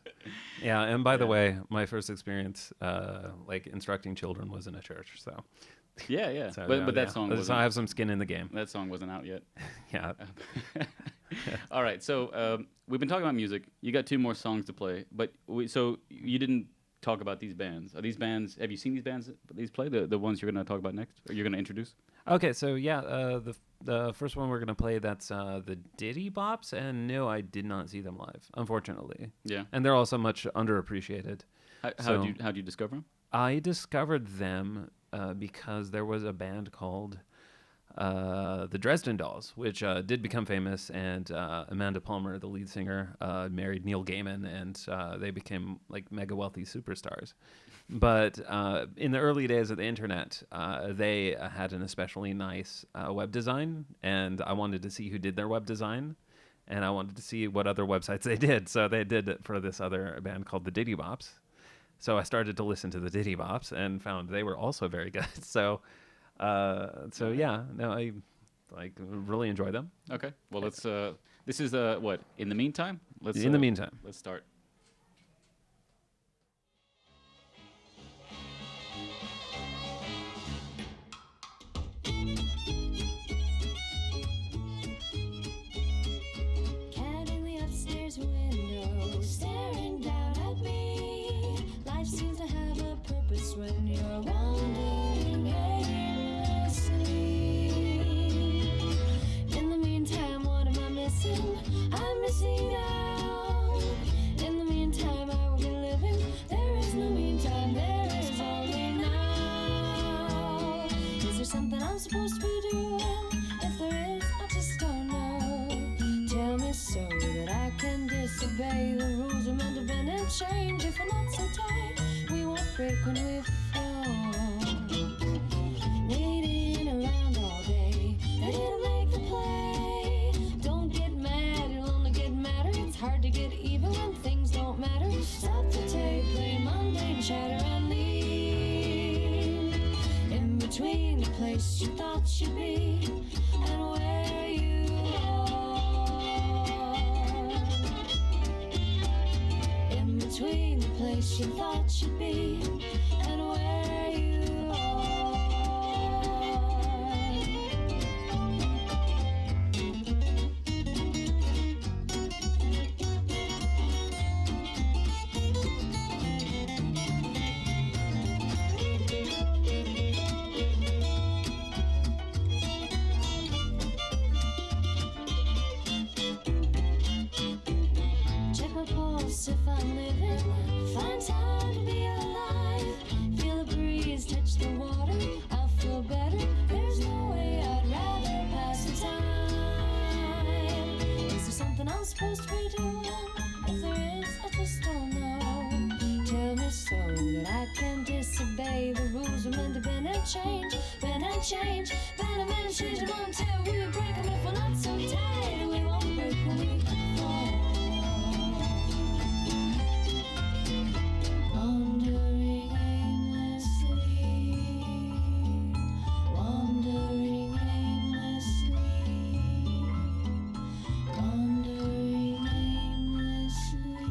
Yeah, and by the Yeah. way, my first experience, like instructing children, was in a church. So, Yeah, yeah. so But yeah, but that yeah. song So wasn't I have some skin in the game. that song wasn't out yet. Yeah. All right, so we've been talking about music. You got two more songs to play, but so you didn't talk about these bands. Are these bands? Have you seen these bands? These play the ones you're going to talk about next, or you're going to introduce? Okay, so yeah, the first one we're gonna play, that's the Diddy Bops, and no, I did not see them live, unfortunately. Yeah. And they're also much underappreciated. So- How'd you discover them? I discovered them because there was a band called the Dresden Dolls, which did become famous, and Amanda Palmer, the lead singer, married Neil Gaiman, and they became like mega wealthy superstars. But in the early days of the internet, they had an especially nice web design, and I wanted to see who did their web design, and I wanted to see what other websites they did. So they did it for this other band called the Diddy Bops. So I started to listen to the Diddy Bops and found they were also very good. So yeah, no, I like really enjoy them. Okay. Well, let's. This is what? In the meantime, let's. In the meantime. let's start. Cat in the upstairs window, staring down at me. Life seems to have a purpose when you're wandering aimlessly. In the meantime, what am I missing? I'm missing out. In the meantime, I will be living. There is no meantime, there is only now. Is there something I'm supposed to be doing? If there is, I just don't know. Tell me so that I can disobey the rules we're meant to bend and change. If we're not so tight, we won't break when we fall. Waiting around all day, ready to make the play. Don't get mad, you'll only get madder. It's hard to get even when things don't matter. Stop the tape, play mundane chatter and leave. In between the place you thought you'd be and where you are. In between the place you thought you'd be and where you are. Check my pulse if I'm living. Find time to be alive. Feel the breeze touch the water. I'll feel better. There's no way I'd rather pass the time. Is there something I'm supposed to be doing? If there is, I just don't know. Tell me so that I can disobey the rules we're meant to bend and change. Bend and change. Bend and change them until we break them. If we're not so tight, we won't break when we fall. Wandering aimlessly, wandering aimlessly, wandering aimlessly.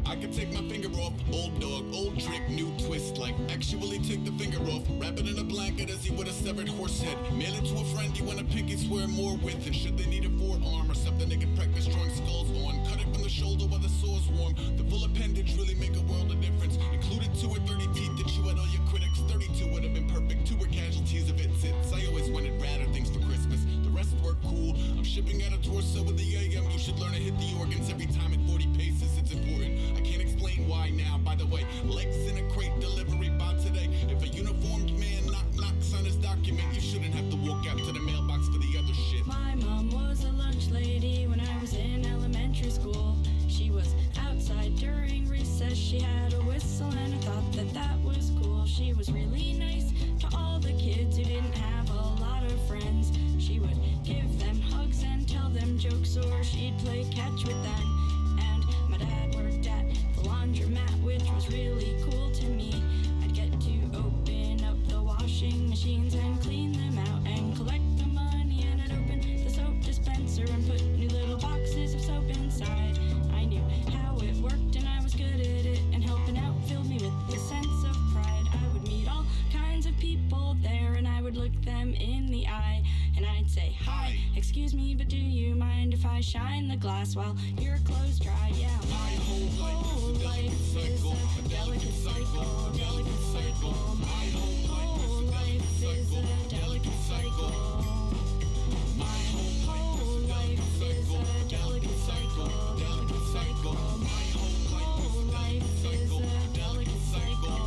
I can take my finger off, old dog, old trick, new twist. Like actually take the finger off, wrap it in a blanket as he would a severed horse head. Mail it to a friend you want a pinky swear more with. And should they need a forearm or something they can practice drawing skulls on? Cut it from the shoulder while the sore's warm. The full appendage really make a world of difference. Included 2 or 30 teeth that you had all your critics. 32 would have been perfect, 2 were casualties of its hits. I always wanted radder things for Christmas. The rest were cool. I'm shipping out a torso with the AM. You should learn to hit the organs every time at 40 paces. It's important. I can't explain why now. By the way, legs in a crate delivery by today. If a uniformed man knocks sign this document. You shouldn't have to walk out to the mailbox for the other shit. My mom was a lunch lady when I was in elementary school. She was outside during recess. She had a whistle and I thought that that was cool. She was really nice to all the kids who didn't have a lot of friends. She would give them hugs and tell them jokes, or she'd play catch with them. And my dad worked at the laundromat, which was really cool to me. I'd get to open up the washing machines and clean them out and collect the money, and I'd open the soap dispenser and put new little boxes of soap inside. I knew how it worked and I was good at it, and helping out filled me with a sense of pride. I would meet all kinds of people there and I would look them in the eye and I'd say, hi, excuse me, but do you mind if I shine the glass while your clothes dry? Yeah, my whole life is a delicate cycle, delicate cycle. My whole life is a delicate cycle. My whole life is a delicate cycle, delicate cycle. My whole life is a delicate cycle.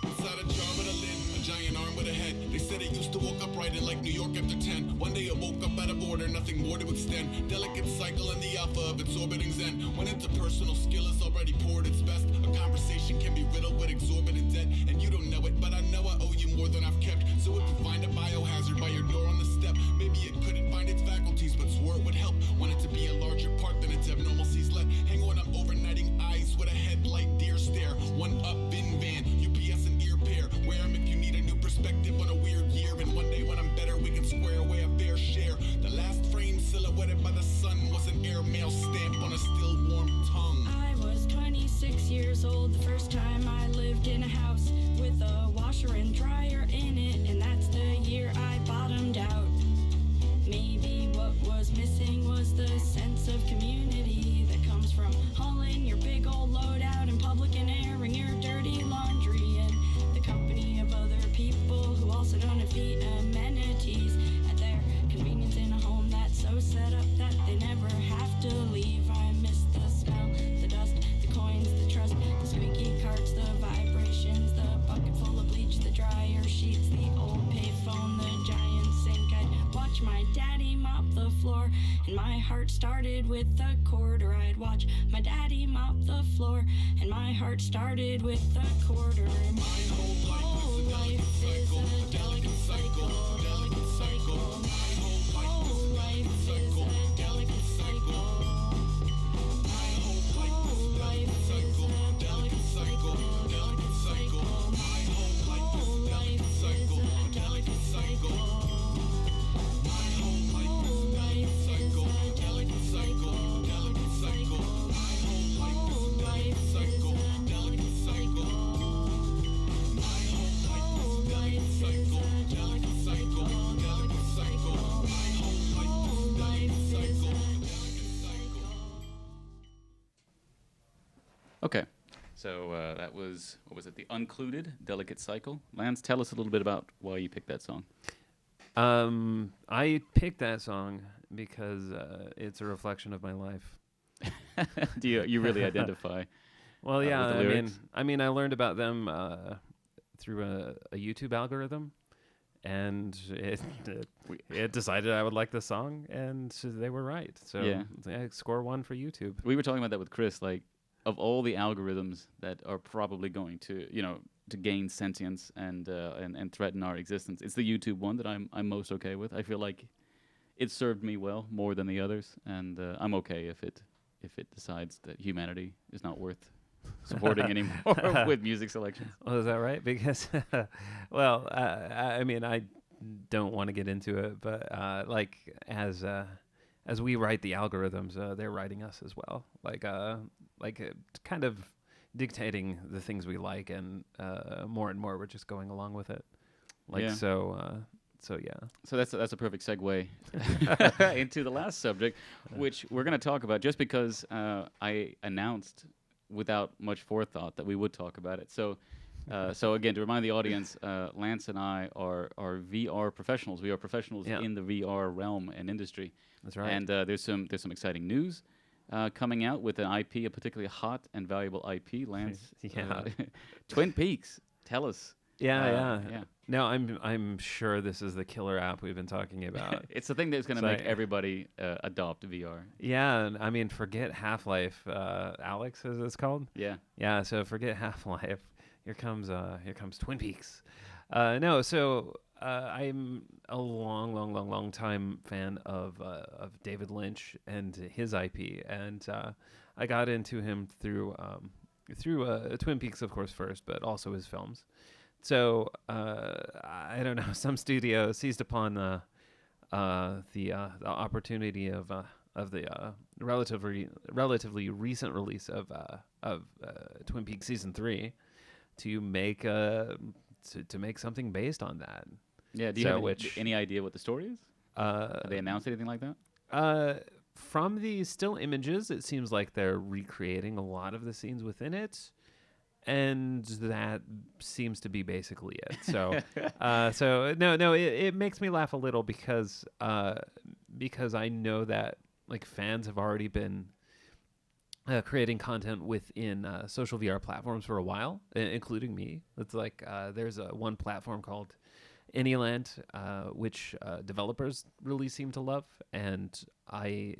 Inside a jar with a lid, a giant arm with a head. They said it used to walk upright in like New York after 10. One day it woke up out of order, nothing more to extend. Delicate cycle and the alpha of its orbiting zen. When interpersonal skill has already poured its best, a conversation can be riddled with exorbitant debt. And you don't know it, but I know I owe you more than I've kept. So if you find a biohazard by your door on the step, maybe it couldn't find its faculties, but swore it would help. Want it to be a larger part than its abnormalcies. Let hang on, I'm overnighting eyes with a headlight deer stare. One up bin van, UPS and ear pair. Wear 'em if you need a new perspective on a weird year. And one day when I'm better, we can square away a fair share. The last frame silhouetted by the sun was an airmail stamp on a still warm tongue. I was 26 years old the first time I lived in a house with a washer and dryer in it, and that's the year I bottomed out. Maybe what was missing was the sense of community that comes from hauling your big old load out in public and airing your dirty laundry in the company of other people who also don't have the amenities at their convenience in a home that's so set up that they never have to leave. I miss the smell, the dust, the coins, the trust, the squeaky carts, the vibrations, the bucket full of bleach, the dryer sheets, the old payphone, the giant sink. I'd watch my daddy mop the floor and my heart started with a quarter. I'd watch my daddy mop the floor and my heart started with a quarter. My whole life is a delicate cycle, delicate cycle. My whole life is a delicate cycle. My whole life is a delicate cycle, delicate cycle. My whole life is a delicate cycle. My whole life is a delicate cycle, delicate cycle. My whole life is a delicate cycle. My whole life is a delicate cycle, delicate cycle. My whole life is a delicate cycle. Okay. So that was, what was it, the Uncluded Delicate Cycle. Lance, tell us a little bit about why you picked that song. I picked that song because it's a reflection of my life. Do you really identify? Well, with yeah, the lyrics? I mean, I learned about them through a YouTube algorithm, and it decided I would like the song, and so they were right. So Yeah. score one for YouTube. We were talking about that with Chris, like, of all the algorithms that are probably going to, to gain sentience and threaten our existence, it's the YouTube one that I'm most okay with. I feel like it served me well more than the others, and I'm okay if it decides that humanity is not worth supporting anymore with music selections. Well, is that right? Because, well, I mean, I don't want to get into it, but like as we write the algorithms, they're writing us as well. Like kind of dictating the things we like, and more and more we're just going along with it. Yeah. So yeah. So that's a perfect segue into the last subject, which we're going to talk about just because I announced without much forethought that we would talk about it. So again, to remind the audience, Lance and I are VR professionals. We are professionals in the VR realm and industry. That's right. And there's some exciting news coming out with an IP, a particularly hot and valuable IP. Lance, Yeah. Twin Peaks. Tell us Yeah. No, I'm sure this is the killer app we've been talking about. It's the thing that's going to So make everybody adopt VR. Yeah, and I mean, forget Half-Life. Alex, is this called? Yeah. Yeah. So forget Half-Life. Here comes Twin Peaks. No, so I'm a long time fan of David Lynch and his IP, and I got into him through Twin Peaks, of course, first, but also his films. So I don't know. Some studio seized upon the opportunity of the relatively recent release of Twin Peaks season 3 to make to make something based on that. Yeah. Do you have any idea what the story is? Have they announced anything like that? From the still images, it seems like they're recreating a lot of the scenes within it, and that seems to be basically it. So, it makes me laugh a little because I know that like fans have already been creating content within social VR platforms for a while, including me. It's like there's one platform called Anyland, which developers really seem to love, and I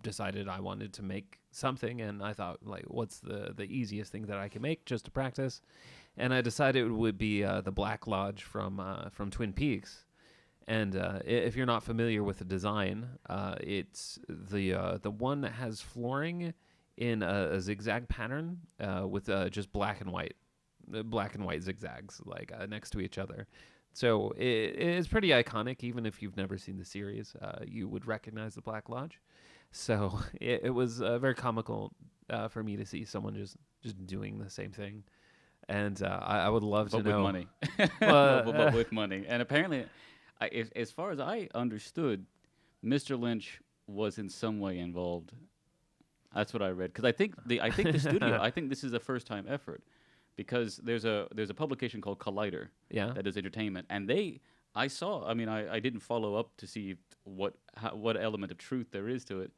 decided I wanted to make something, and I thought, like, what's the easiest thing that I can make just to practice? And I decided it would be the Black Lodge from Twin Peaks. And if you're not familiar with the design, it's the one that has flooring in a zigzag pattern with just black and white zigzags like next to each other. So it's pretty iconic. Even if you've never seen the series, you would recognize the Black Lodge. So it was very comical for me to see someone just doing the same thing. And I would love to know. With money. But with money. And apparently, as far as I understood, Mr. Lynch was in some way involved. That's what I read. Because I think the studio, I think this is a first-time effort. Because there's a publication called Collider that does entertainment, and I didn't follow up to see what element of truth there is to it,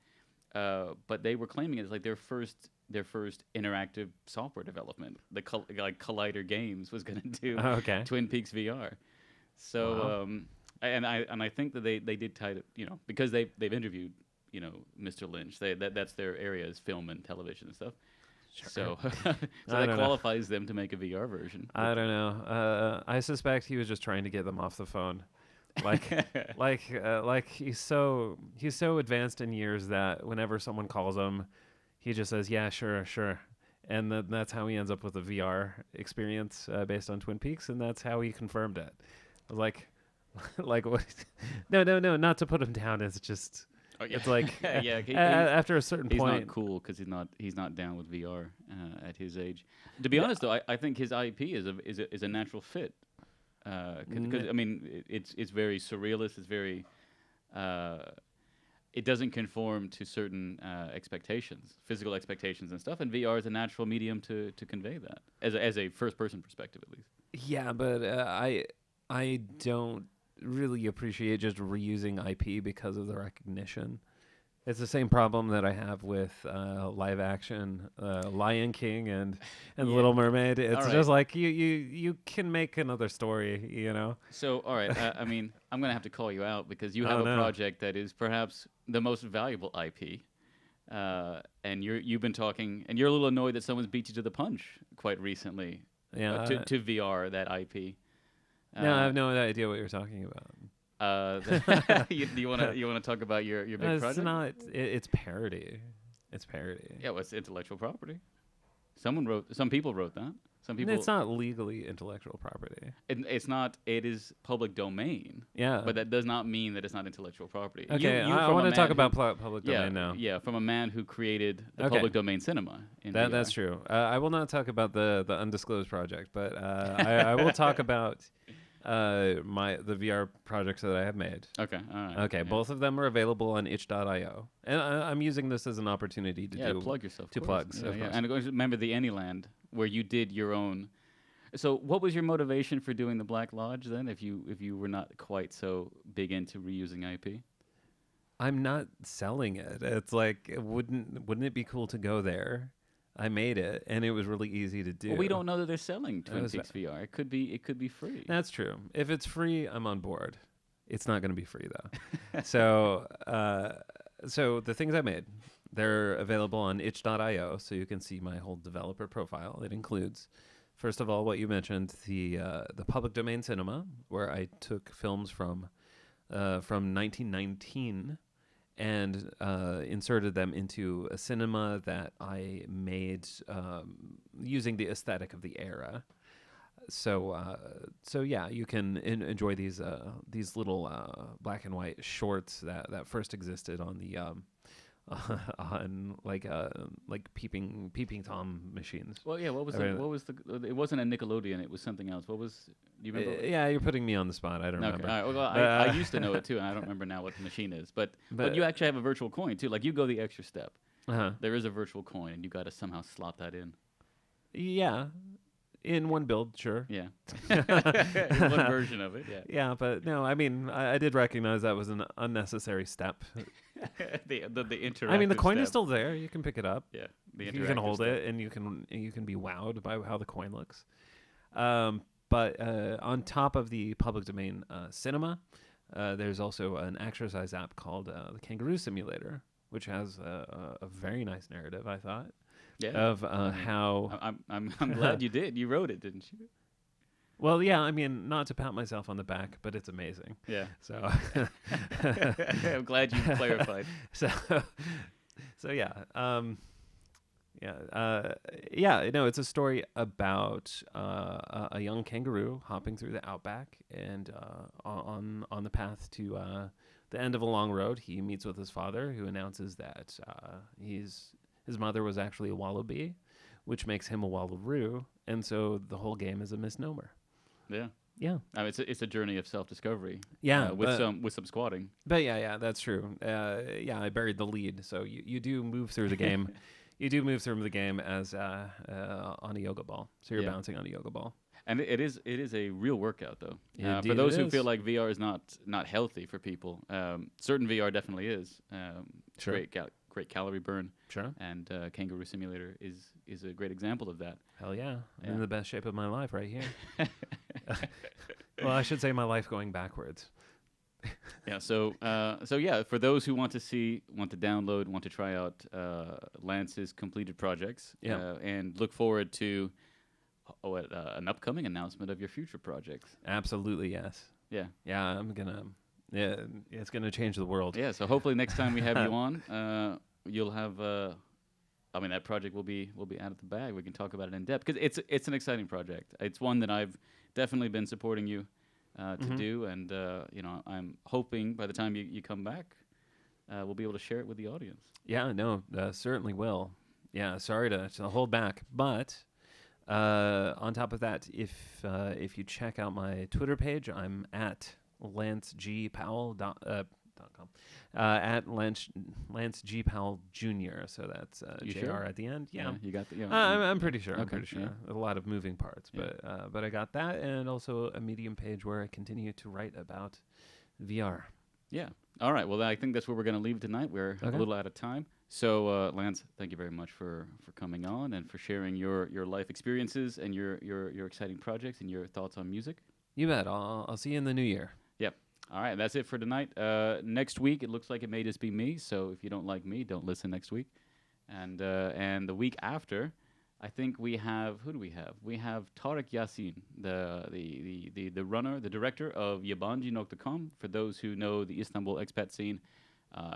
but they were claiming it's like their first interactive software development. Like Collider Games was going to do Twin Peaks VR. So and I think that they did tie it, because they've interviewed Mr. Lynch. That's their area is film and television and stuff. Sure. So that qualifies them to make a VR version. I don't know. I suspect he was just trying to get them off the phone. Like he's so advanced in years that whenever someone calls him, he just says, "Yeah, sure," and that's how he ends up with a VR experience based on Twin Peaks, and that's how he confirmed it. Like what? No, not to put him down. It's just. Oh, yeah. It's like after a certain point, he's not cool because he's not down with VR at his age. To be honest, though, I think his IP is a natural fit. Because I mean, it's very surrealist. It's very it doesn't conform to certain expectations, physical expectations and stuff. And VR is a natural medium to convey that as a first person perspective, at least. Yeah, but I don't really appreciate just reusing IP because of the recognition. It's the same problem that I have with live action Lion King and The Little Mermaid. It's just like you can make another story, So all right, I mean, I'm gonna have to call you out because you have a project that is perhaps the most valuable IP, and you've been talking, and you're a little annoyed that someone's beat you to the punch quite recently. Yeah, to VR that IP. No, I have no idea what you're talking about. You want to talk about your big project? It's parody. It's parody. Yeah, well, it's intellectual property. Some people wrote that. Some people. It's not legally intellectual property. It's not. It is public domain. Yeah. But that does not mean that it's not intellectual property. Okay, I want to talk about public domain now. Yeah, from a man who creted the public domain cinema. That's true. I will not talk about the undisclosed project, but I will talk about the VR projects that I have made. Okay, all right. Okay, both of them are available on itch.io. And I'm using this as an opportunity to plug yourself. To plugs. Yeah. And remember the Anyland, where you did your own. So what was your motivation for doing the Black Lodge then, if you were not quite so big into reusing IP? I'm not selling it. It's like, wouldn't it be cool to go there? I made it, and it was really easy to do. Well, we don't know that they're selling Twin was- Peaks VR. It could be free. That's true. If it's free, I'm on board. It's not going to be free though. So the things I made, they're available on itch.io, so you can see my whole developer profile. It includes, first of all, what you mentioned, the public domain cinema, where I took films from 1919 and inserted them into a cinema that I made using the aesthetic of the era. So yeah, you can enjoy these little black and white shorts that first existed on the on like peeping Tom machines. Well, yeah. What was I mean- It wasn't a Nickelodeon. It was something else. What was? Do you remember? Yeah, you're putting me on the spot. I don't Okay. remember. All right. Well, I used to know it too, and I don't remember now what the machine is. But But- you actually have a virtual coin too. Like you go the extra step. Uh-huh. There is a virtual coin, and you got to somehow slot that in. Yeah, in one build, sure. Yeah. One version of it. Yeah. Yeah, but no, I mean, I did recognize that was an unnecessary step. the interactive. I mean, the coin step. is still there. You can pick it up. Yeah. The You can interactive hold step. it, and you can be wowed by how the coin looks. But on top of the public domain cinema, there's also an exercise app called the Kangaroo Simulator, which has a very nice narrative, I thought, Yeah. of how. I'm glad you did. You wrote it, didn't you? Well, yeah, I mean, not to pat myself on the back, but it's amazing. Yeah. So, I'm glad you clarified. so yeah, yeah. No, it's a story about a young kangaroo hopping through the outback, and on the path to the end of a long road, he meets with his father, who announces that his mother was actually a wallaby, which makes him a wallaroo, and so the whole game is a misnomer. Yeah. Yeah. I mean, it's a journey of self-discovery. Yeah, with but- some squatting. But yeah, that's true. Yeah, I buried the lead. So you do move through the game. You do move through the game as on a yoga ball. So you're Yeah. bouncing on a yoga ball. And it is a real workout though. For Indeed those it who feel is. like VR is not healthy for people, certain VR definitely is. Sure. Great calorie burn, Sure. and Kangaroo Simulator is a great example of that. Hell yeah. I'm Yeah. in the best shape of my life right here. Well, I should say my life going backwards. Yeah. So yeah, for those who want to download, want to try out Lance's completed projects, Yeah. and look forward to an upcoming announcement of your future projects. Absolutely, yes. Yeah. Yeah, yeah, it's gonna change the world. Yeah. So hopefully next time we have you on, you'll have. I mean, that project will be out of the bag. We can talk about it in depth because it's an exciting project. It's one that I've definitely been supporting you to do, and I'm hoping by the time you come back, we'll be able to share it with the audience. Yeah, no, certainly will. Yeah, sorry to hold back, but on top of that, if you check out my Twitter page, I'm at lancegpowell.com, at Lance G Powell Jr. So that's You Jr. sure? at the end. Yeah, You got the. I'm pretty sure. I'm Okay, pretty sure. yeah. A lot of moving parts, Yeah. but I got that, and also a Medium page where I continue to write about VR. Yeah. All right. Well, I think that's where we're going to leave it tonight. We're a Okay. little out of time. So, Lance, thank you very much for coming on and for sharing your life experiences and your exciting projects and your thoughts on music. You bet. I'll see you in the new year. Yep. All right. That's it for tonight. Next week, it looks like it may just be me. So if you don't like me, don't listen next week. And the week after, I think we have, who do we have? We have Tarek Yassin, the runner, the director of Yabancı.com. For those who know the Istanbul expat scene,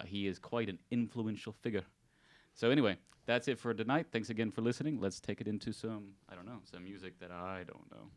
he is quite an influential figure. So anyway, that's it for tonight. Thanks again for listening. Let's take it into some music that I don't know.